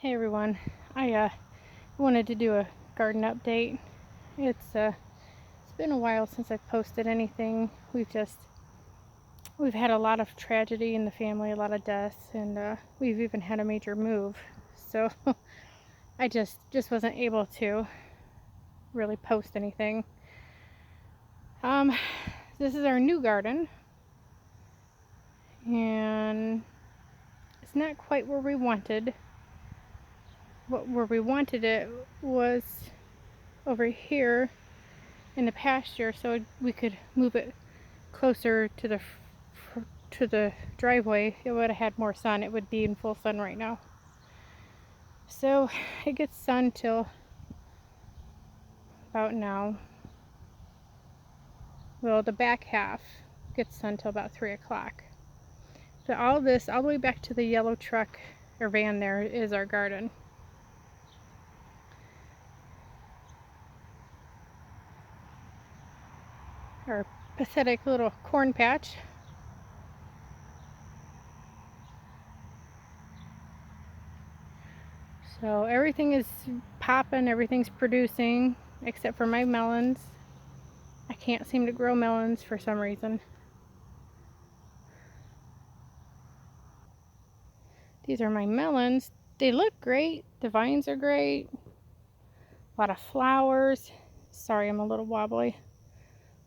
Hey everyone, I wanted to do a garden update. It's been a while since I've posted anything. We've had a lot of tragedy in the family, a lot of deaths, and we've even had a major move. So I just wasn't able to really post anything. This is our new garden, and it's not quite where we wanted. Where we wanted it was over here in the pasture, so we could move it closer to the driveway. It would have had more sun. It would be in full sun right now. So it gets sun till about now. Well, the back half gets sun till about 3 o'clock. But all this, all the way back to the yellow truck or van there, is our garden. Our pathetic little corn patch. So everything is popping, everything's producing, except for my melons. I can't seem to grow melons for some reason. These are my melons. They look great. The vines are great. A lot of flowers. Sorry, I'm a little wobbly.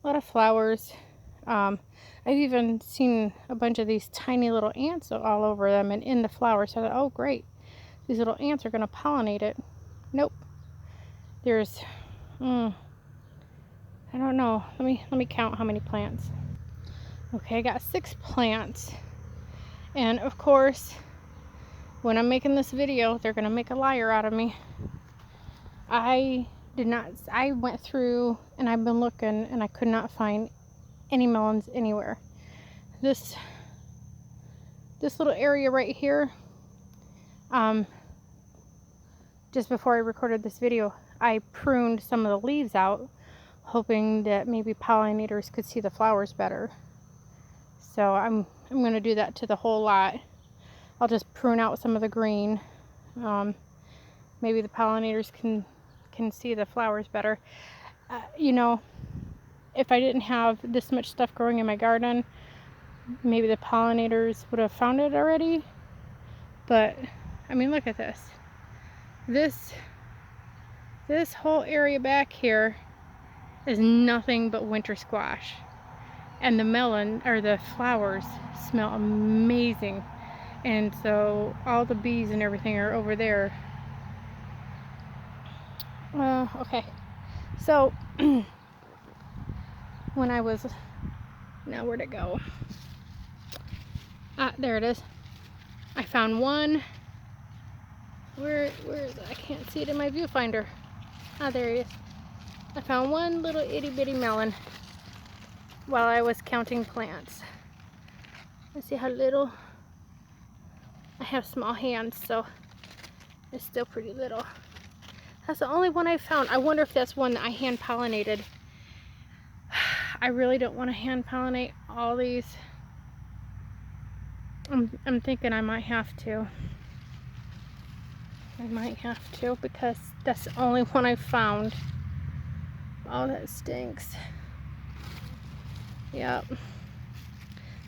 A lot of flowers. I've even seen a bunch of these tiny little ants all over them and in the flowers. So I thought, oh great, these little ants are going to pollinate it. Nope. There's, I don't know. Let me count how many plants. Okay, I got 6 plants, and of course, when I'm making this video, they're going to make a liar out of me. I went through and I've been looking and I could not find any melons anywhere. This little area right here, just before I recorded this video, I pruned some of the leaves out, hoping that maybe pollinators could see the flowers better. So I'm going to do that to the whole lot. I'll just prune out some of the green. Maybe the pollinators can see the flowers better. You know, if I didn't have this much stuff growing in my garden, maybe the pollinators would have found it already. But I mean, look at this. This whole area back here is nothing but winter squash, and the flowers smell amazing. And so all the bees and everything are over there. Okay, so when I was, now where'd it go? Ah, there it is. I found one. Where is it? I can't see it in my viewfinder. Ah, there it is. I found one little itty bitty melon while I was counting plants. Let's see how little. I have small hands, so it's still pretty little. That's the only one I found. I wonder if that's one that I hand pollinated. I really don't want to hand pollinate all these. I'm thinking I might have to. Because that's the only one I found. Oh, that stinks. Yep.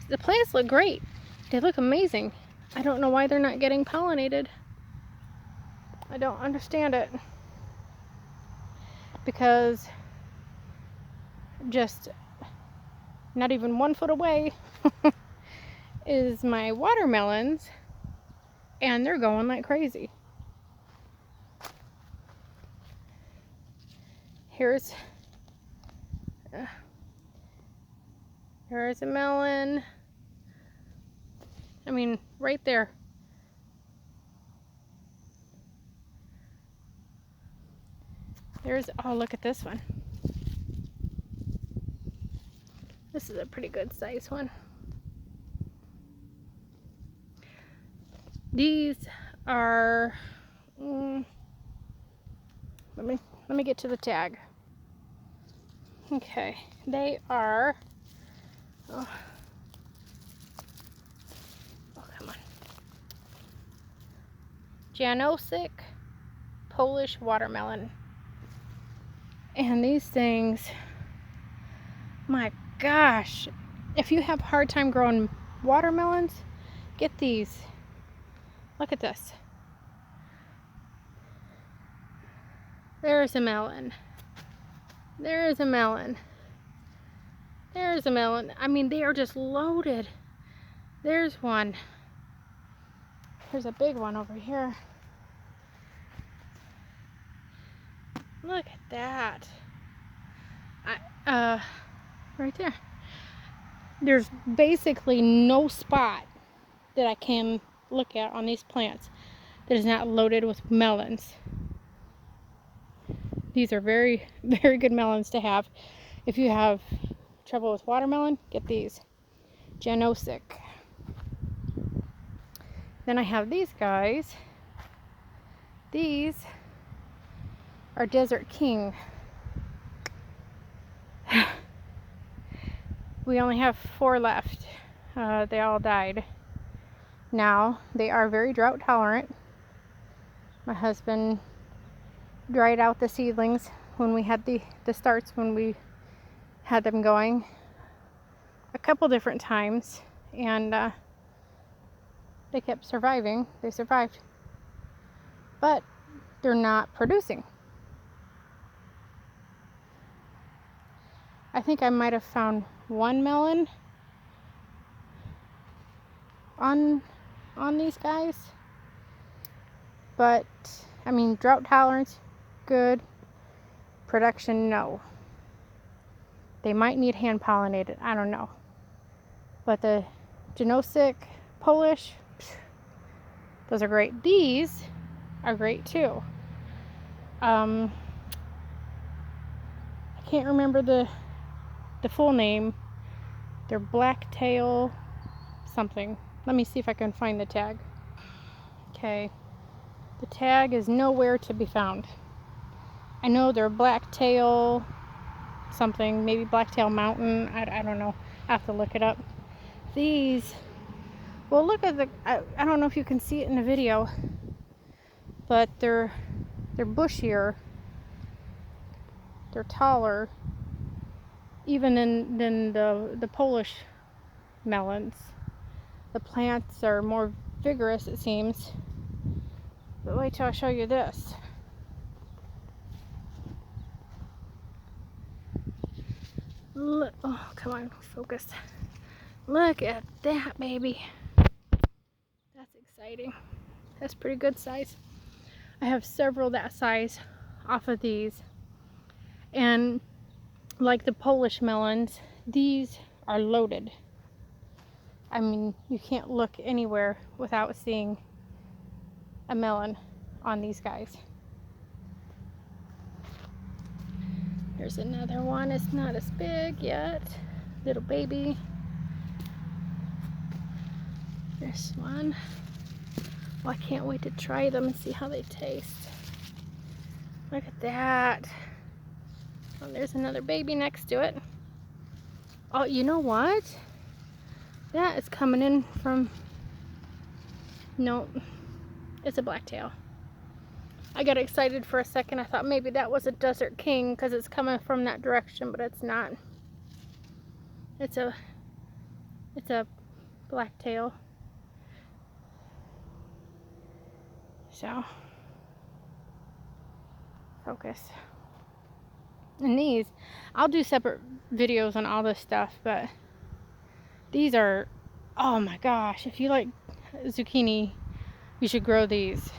The plants look great. They look amazing. I don't know why they're not getting pollinated. I don't understand it. Because just not even 1 foot away is my watermelons, and they're going like crazy. Here's a melon. I mean, right there. Oh, look at this one. This is a pretty good size one. These are, let me get to the tag. Okay, they are, oh come on. Janosik Polish watermelon. And these things, my gosh, if you have a hard time growing watermelons, get these. Look at this. There's a melon. There's a melon. There's a melon. I mean, they are just loaded. There's one. There's a big one over here. Look at that. Right there. There's basically no spot that I can look at on these plants that is not loaded with melons. These are very, very good melons to have. If you have trouble with watermelon, get these. Janosik. Then I have these guys. These are Desert King. We only have 4 left. They all died. Now, they are very drought tolerant. My husband dried out the seedlings when we had the starts, when we had them going a couple different times, and they kept surviving. They survived. But they're not producing. I think I might have found one melon on these guys, but I mean, drought tolerance, good. Production, no. They might need hand pollinated, I don't know. But the Janosik Polish, those are great. These are great too. I can't remember the full name. They're blacktail something. Let me see if I can find the tag. Okay, the tag is nowhere to be found. I know they're blacktail something, maybe Blacktail Mountain. I don't know. I have to look it up. These, well, look at the, I don't know if you can see it in the video, but they're bushier. They're taller even than the Polish melons. The plants are more vigorous, it seems. But wait till I show you this. Look, oh, come on, focus. Look at that, baby. That's exciting. That's pretty good size. I have several that size off of these. And like the Polish melons, these are loaded. I mean, you can't look anywhere without seeing a melon on these guys. There's another one. It's not as big yet. Little baby. This one. Oh, I can't wait to try them and see how they taste. Look at that. Oh, there's another baby next to it. Oh, you know what? That is coming in from... No, it's a blacktail. I got excited for a second. I thought maybe that was a Desert King because it's coming from that direction, but it's not. It's a blacktail. So, focus. And these, I'll do separate videos on all this stuff, but these are, oh my gosh, if you like zucchini, you should grow these.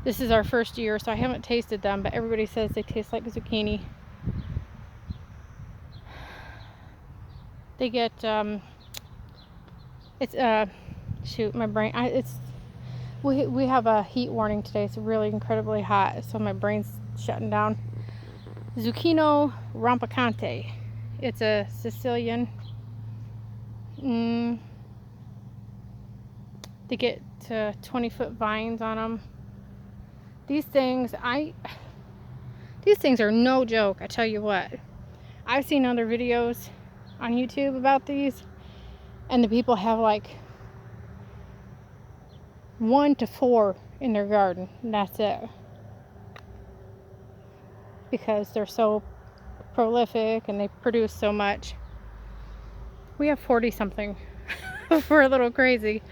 This is our first year, so I haven't tasted them, but everybody says they taste like zucchini. They get, shoot, my brain, we have a heat warning today. It's really incredibly hot, so my brain's shutting down. Zucchino rampicante. It's a Sicilian. They get 20-foot vines on them. These things are no joke, I tell you what. I've seen other videos on YouTube about these, and the people have like 1 to 4 in their garden, and that's it. Because they're so prolific and they produce so much. We have 40 something. We're a little crazy.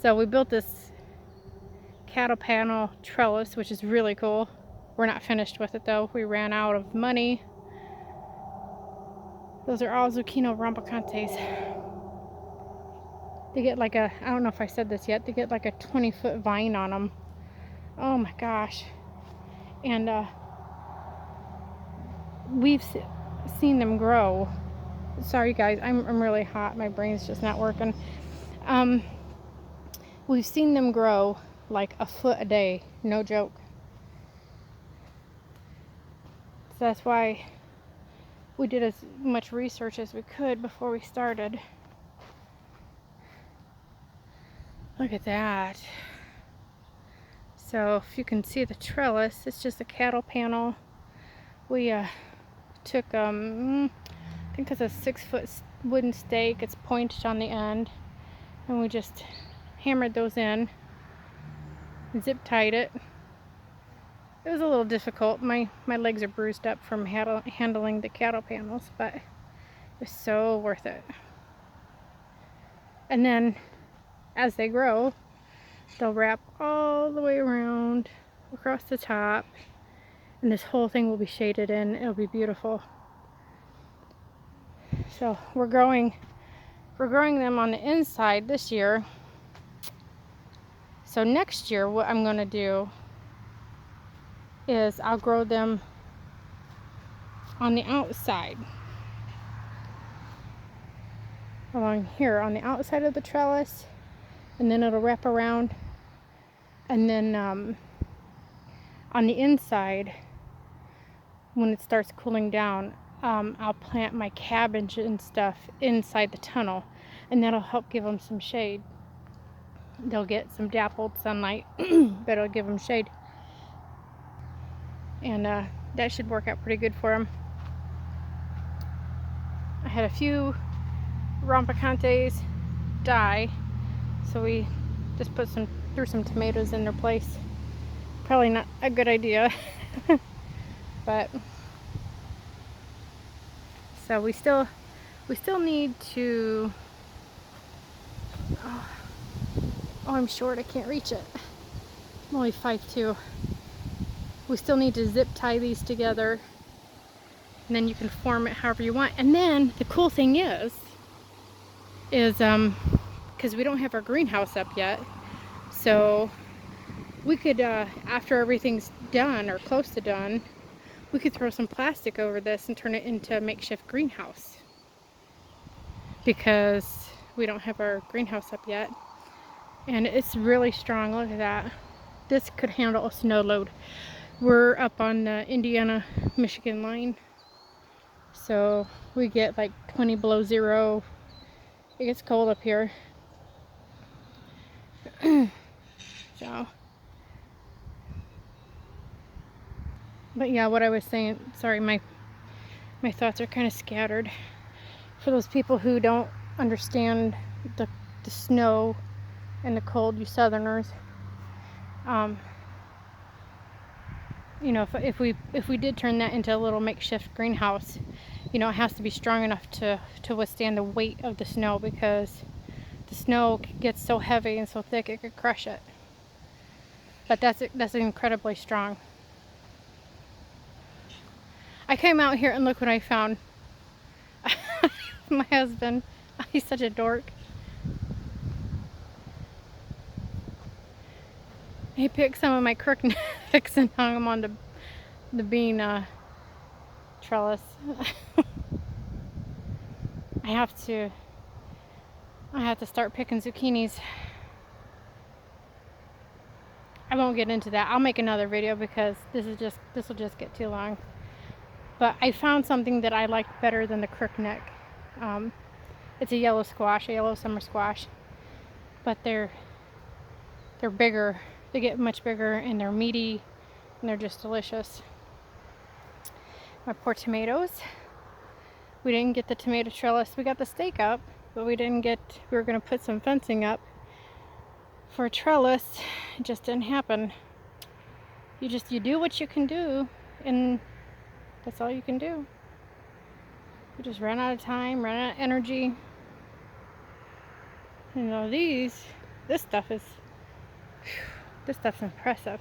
So we built this cattle panel trellis, which is really cool. We're not finished with it though. We ran out of money. Those are all zucchini rambucantes. They get like a, I don't know if I said this yet, they get like a 20-foot vine on them. Oh my gosh. And we've seen them grow. Sorry guys, I'm really hot. My brain's just not working. We've seen them grow like a foot a day, no joke. So that's why we did as much research as we could before we started. Look at that. So if you can see the trellis, it's just a cattle panel. We took, I think it's a 6-foot wooden stake. It's pointed on the end. And we just hammered those in. Zip tied it. It was a little difficult. My legs are bruised up from handling the cattle panels, but it was so worth it. And then as they grow, they'll wrap all the way around across the top, and this whole thing will be shaded in. It'll be beautiful. So we're growing them on the inside this year. So next year what I'm going to do is I'll grow them on the outside. Along here on the outside of the trellis, and then it'll wrap around, and then on the inside, when it starts cooling down, I'll plant my cabbage and stuff inside the tunnel, and that'll help give them some shade. They'll get some dappled sunlight, but it'll give them shade, and that should work out pretty good for them. I had a few rambucantes die, so we just threw some tomatoes in their place. Probably not a good idea. But so we still need to, oh, I'm short, I can't reach it. I'm only 5'2". We still need to zip tie these together, and then you can form it however you want. And then the cool thing is because we don't have our greenhouse up yet, so we could, after everything's done or close to done, we could throw some plastic over this and turn it into a makeshift greenhouse, because we don't have our greenhouse up yet. And it's really strong. Look at that. This could handle a snow load. We're up on the Indiana-Michigan line, so we get like 20 below zero. It gets cold up here. So, but yeah, what I was saying, sorry, my thoughts are kind of scattered. For those people who don't understand the snow and the cold, you southerners, you know, if we did turn that into a little makeshift greenhouse, you know, it has to be strong enough to withstand the weight of the snow, because the snow gets so heavy and so thick it could crush it. But that's incredibly strong. I came out here and look what I found. My husband, he's such a dork. He picked some of my crooknecks and hung them on the bean trellis. I have to start picking zucchinis. I won't get into that. I'll make another video, because this will just get too long. But I found something that I liked better than the crookneck. It's a yellow squash, a yellow summer squash, but they're bigger. They get much bigger, and they're meaty, and they're just delicious. My poor tomatoes. We didn't get the tomato trellis. We got the stake up, but we didn't get, we were going to put some fencing up for a trellis. It just didn't happen. You do what you can do, and that's all you can do. We just ran out of time, ran out of energy. You know, this stuff's impressive.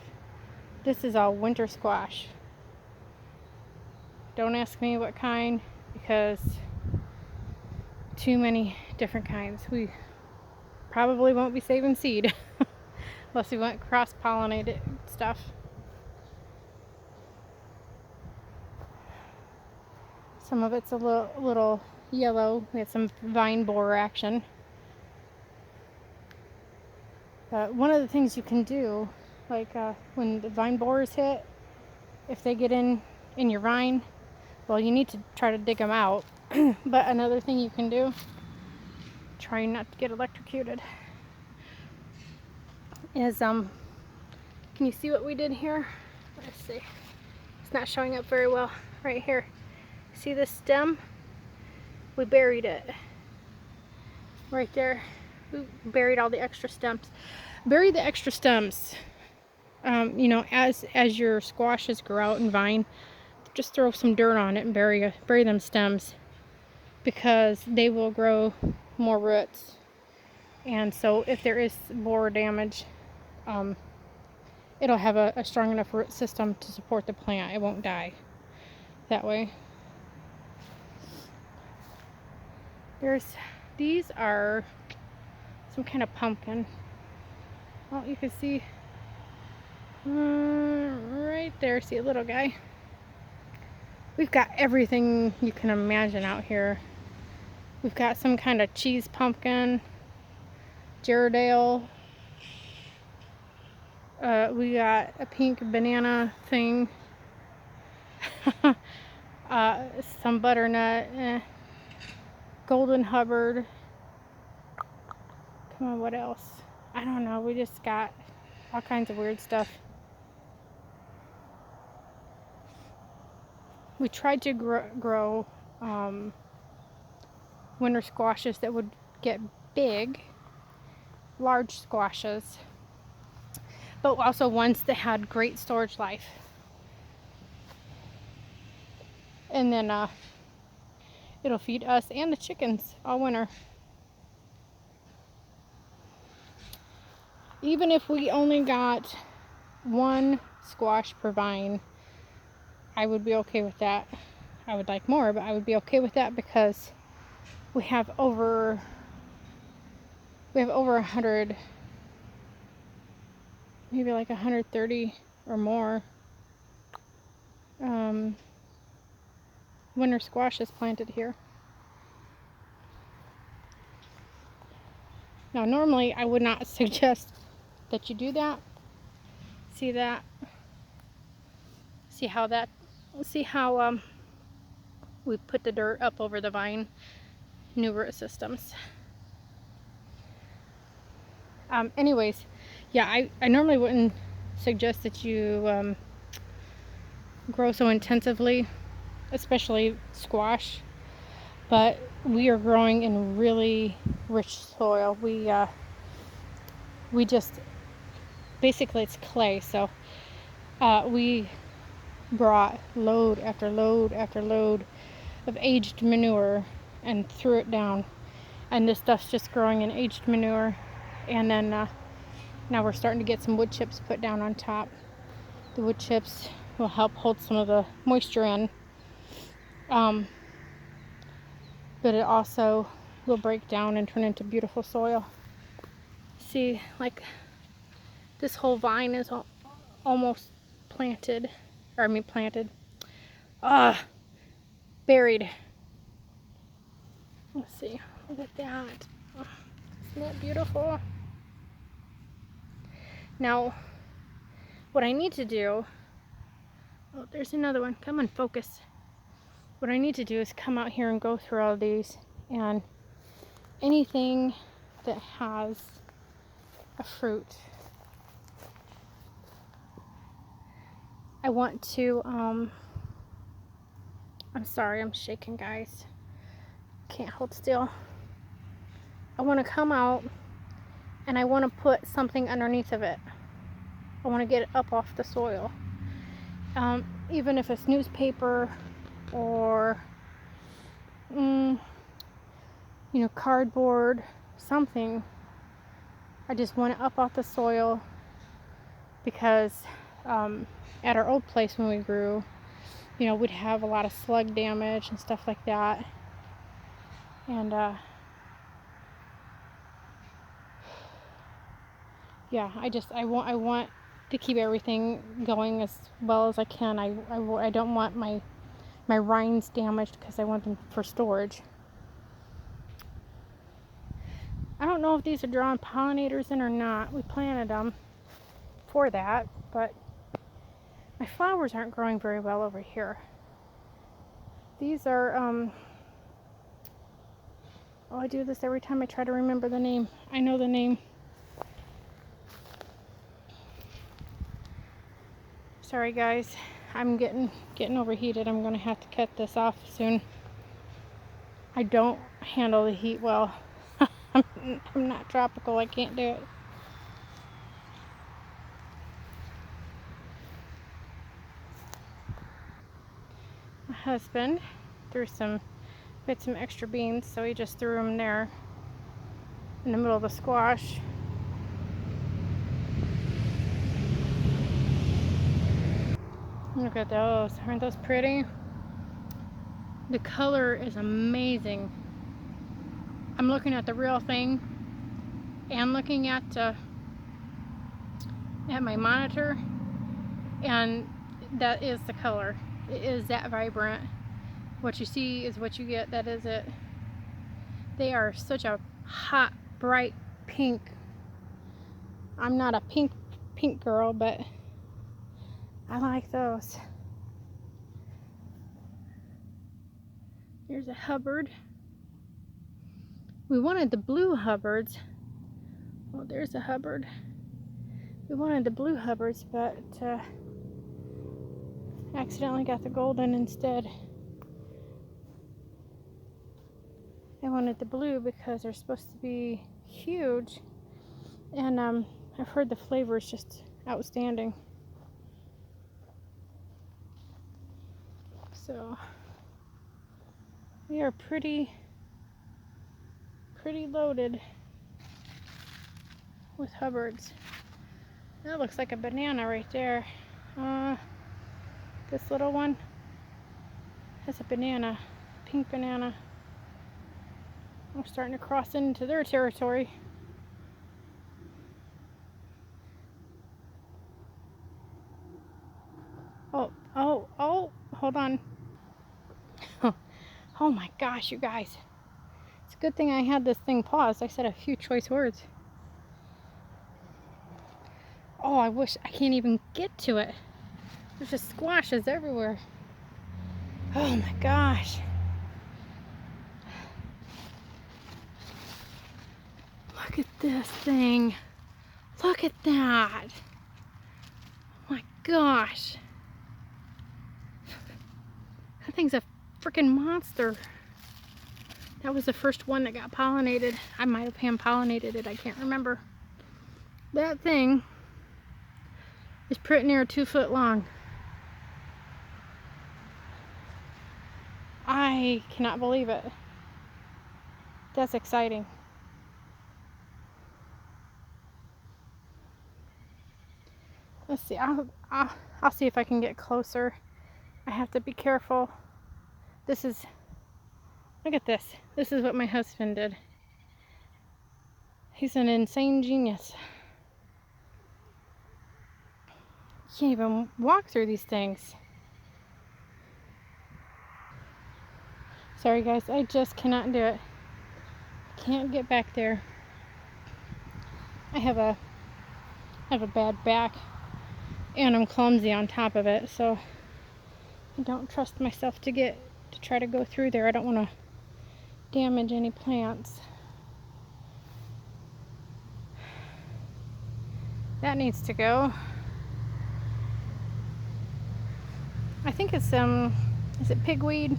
This is all winter squash. Don't ask me what kind, because too many different kinds. We probably won't be saving seed unless we want cross-pollinated stuff. Some of it's a little yellow. We had some vine borer action. But one of the things you can do, like when the vine borers hit, if they get in your vine, well, you need to try to dig them out. But another thing you can do, try not to get electrocuted, is can you see what we did here? Let's see. It's not showing up very well right here. See this stem? We buried it right there. We buried all the extra stems. Bury the extra stems. You know, as your squashes grow out and vine, just throw some dirt on it and bury them stems, because they will grow more roots. And so if there is borer damage, it'll have a strong enough root system to support the plant. It won't die that way. These are some kind of pumpkin. Well, you can see right there. See a little guy. We've got everything you can imagine out here. We've got some kind of cheese pumpkin, Gerardale. We got a pink banana thing. Some butternut. Golden Hubbard. Come on, what else? I don't know. We just got all kinds of weird stuff. We tried to grow winter squashes that would get big, large squashes, but also ones that had great storage life. And then it'll feed us and the chickens all winter. Even if we only got one squash per vine, I would be okay with that. I would like more, but I would be okay with that, because we have over 100, maybe like 130 or more winter squashes planted here. Now, normally I would not suggest that you do that. See that? See how we put the dirt up over the vine, new root systems. Anyways, yeah, I normally wouldn't suggest that you grow so intensively, especially squash, but we are growing in really rich soil. We just, basically it's clay, so we brought load after load after load of aged manure and threw it down, and this stuff's just growing in aged manure. And then now we're starting to get some wood chips put down on top. The wood chips will help hold some of the moisture in, but it also will break down and turn into beautiful soil. See, like this whole vine is almost planted, buried. Let's see, look at that. Isn't that beautiful? Now, what I need to do, oh, there's another one. Come on, focus. What I need to do is come out here and go through all these, and anything that has a fruit, I want to, I'm sorry, I'm shaking, guys. Can't hold still. I want to come out and I want to put something underneath of it. I want to get it up off the soil. Even if it's newspaper or cardboard, something. I just want it up off the soil because at our old place when we grew, we'd have a lot of slug damage and stuff like that. And yeah, I want to keep everything going as well as I can. I don't want my rinds damaged because I want them for storage. I don't know if these are drawing pollinators in or not. We planted them for that, but my flowers aren't growing very well over here. These are, I do this every time I try to remember the name. I know the name. Sorry guys, I'm getting overheated. I'm gonna have to cut this off soon. I don't handle the heat well. I'm not tropical, I can't do it. My husband threw some extra beans, so he just threw them there in the middle of the squash. Look at those, aren't those pretty? The color is amazing. I'm looking at the real thing and looking at my monitor, and that is the color. It is that vibrant. What you see is what you get. That is it. They are such a hot, bright pink. I'm not a pink girl, but I like those. Here's a Hubbard. We wanted the blue Hubbards. Oh, there's a Hubbard. We wanted the blue Hubbards, but accidentally got the golden instead. I wanted the blue because they're supposed to be huge, and I've heard the flavor is just outstanding. So we are pretty loaded with Hubbards. That looks like a banana right there. This little one has a banana, pink banana. We're starting to cross into their territory. Oh, hold on. Oh my gosh, you guys. It's a good thing I had this thing paused. I said a few choice words. Oh, I wish I can't even get to it. There's just squashes everywhere. Oh my gosh. Look at this thing. Look at that. Oh my gosh. That thing's a freaking monster. That was the first one that got pollinated. I might have hand pollinated it, I can't remember. That thing is pretty near 2 foot long. I cannot believe it. That's exciting. Let's see, I'll see if I can get closer. I have to be careful. Look at this. This is what my husband did. He's an insane genius. You can't even walk through these things. Sorry guys, I just cannot do it. Can't get back there. I have a bad back, and I'm clumsy on top of it, so I don't trust myself to try to go through there. I don't want to damage any plants. That needs to go. I think it's is it pigweed?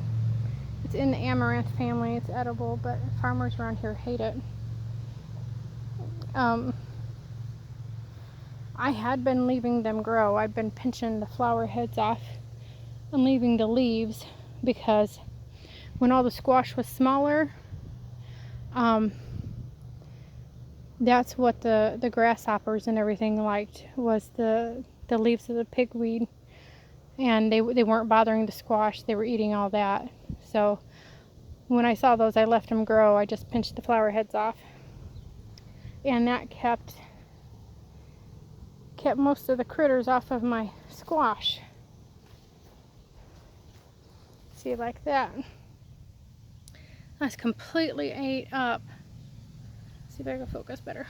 It's in the amaranth family. It's edible, but farmers around here hate it. I had been leaving them grow. I'd been pinching the flower heads off and leaving the leaves because when all the squash was smaller, that's what the grasshoppers and everything liked, was the leaves of the pigweed. And they weren't bothering the squash. They were eating all that. So when I saw those, I left them grow. I just pinched the flower heads off. And that kept most of the critters off of my squash. See, like that. That's completely ate up. See if I can focus better.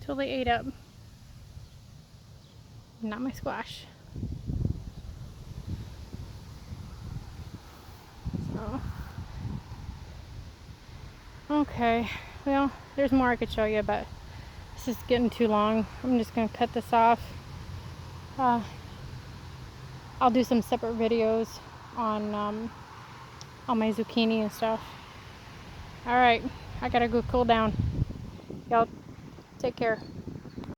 Totally ate up. Not my squash. So, okay. Well, there's more I could show you, but this is getting too long. I'm just gonna cut this off. I'll do some separate videos on my zucchini and stuff. All right, I gotta go cool down. Y'all take care.